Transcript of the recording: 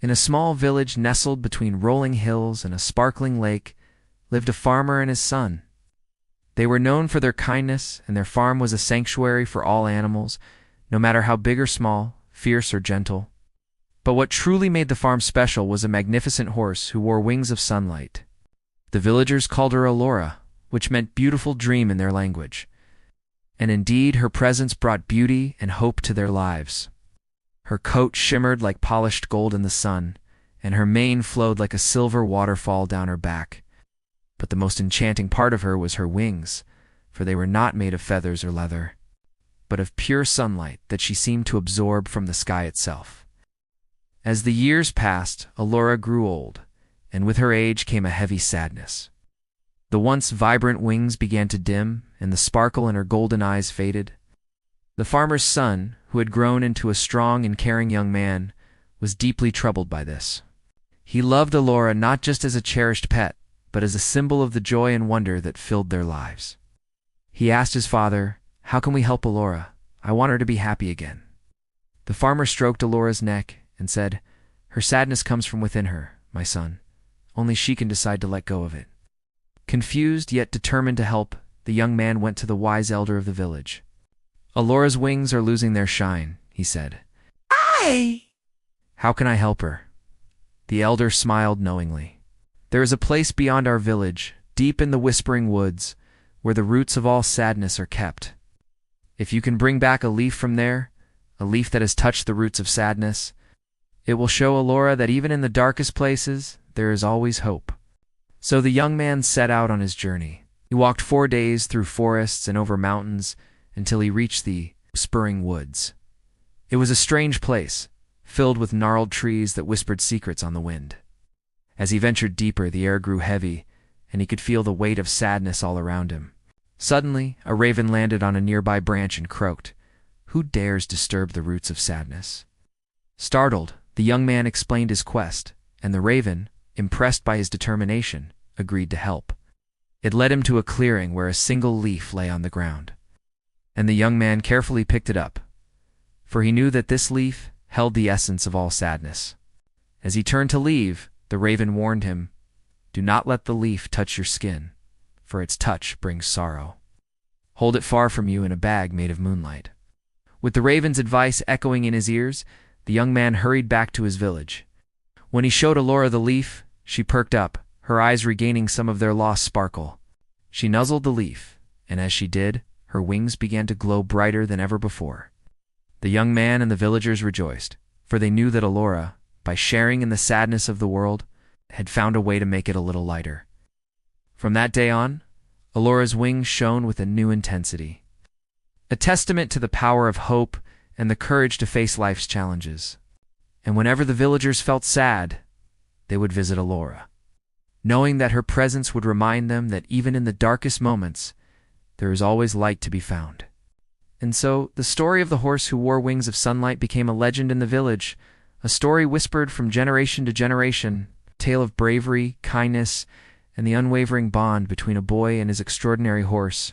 In a small village nestled between rolling hills and a sparkling lake lived a farmer and his son. They were known for their kindness, and their farm was a sanctuary for all animals, no matter how big or small, fierce or gentle. But what truly made the farm special was a magnificent horse who wore wings of sunlight. The villagers called her Elora, which meant beautiful dream in their language. And indeed, her presence brought beauty and hope to their lives. Her coat shimmered like polished gold in the sun, and her mane flowed like a silver waterfall down her back. But the most enchanting part of her was her wings, for they were not made of feathers or leather, but of pure sunlight that she seemed to absorb from the sky itself. As the years passed, Elora grew old, and with her age came a heavy sadness. The once vibrant wings began to dim, and the sparkle in her golden eyes faded. The farmer's son, who had grown into a strong and caring young man, was deeply troubled by this. He loved Elora not just as a cherished pet, but as a symbol of the joy and wonder that filled their lives. He asked his father, "How can we help Elora? I want her to be happy again." The farmer stroked Elora's neck and said, "Her sadness comes from within her, my son. Only she can decide to let go of it." Confused yet determined to help, the young man went to the wise elder of the village. "Elora's wings are losing their shine," he said. "How can I help her?" The elder smiled knowingly. "There is a place beyond our village, deep in the whispering woods, where the roots of all sadness are kept. If you can bring back a leaf from there, a leaf that has touched the roots of sadness, it will show Elora that even in the darkest places, there is always hope." So the young man set out on his journey. He walked 4 days through forests and over mountains until he reached the whispering woods. It was a strange place, filled with gnarled trees that whispered secrets on the wind. As he ventured deeper, the air grew heavy, and he could feel the weight of sadness all around him. Suddenly, a raven landed on a nearby branch and croaked, "Who dares disturb the roots of sadness?" Startled, the young man explained his quest, and the raven, impressed by his determination, agreed to help. It led him to a clearing where a single leaf lay on the ground, and the young man carefully picked it up, for he knew that this leaf held the essence of all sadness. As he turned to leave, the raven warned him, "Do not let the leaf touch your skin, for its touch brings sorrow. Hold it far from you in a bag made of moonlight." With the raven's advice echoing in his ears, the young man hurried back to his village. When he showed Elora the leaf, she perked up, her eyes regaining some of their lost sparkle. She nuzzled the leaf, and as she did, her wings began to glow brighter than ever before. The young man and the villagers rejoiced, for they knew that Elora, by sharing in the sadness of the world, had found a way to make it a little lighter. From that day on, Elora's wings shone with a new intensity, a testament to the power of hope and the courage to face life's challenges. And whenever the villagers felt sad, they would visit Elora, knowing that her presence would remind them that even in the darkest moments, there is always light to be found. And so, the story of the horse who wore wings of sunlight became a legend in the village, a story whispered from generation to generation, a tale of bravery, kindness, and the unwavering bond between a boy and his extraordinary horse.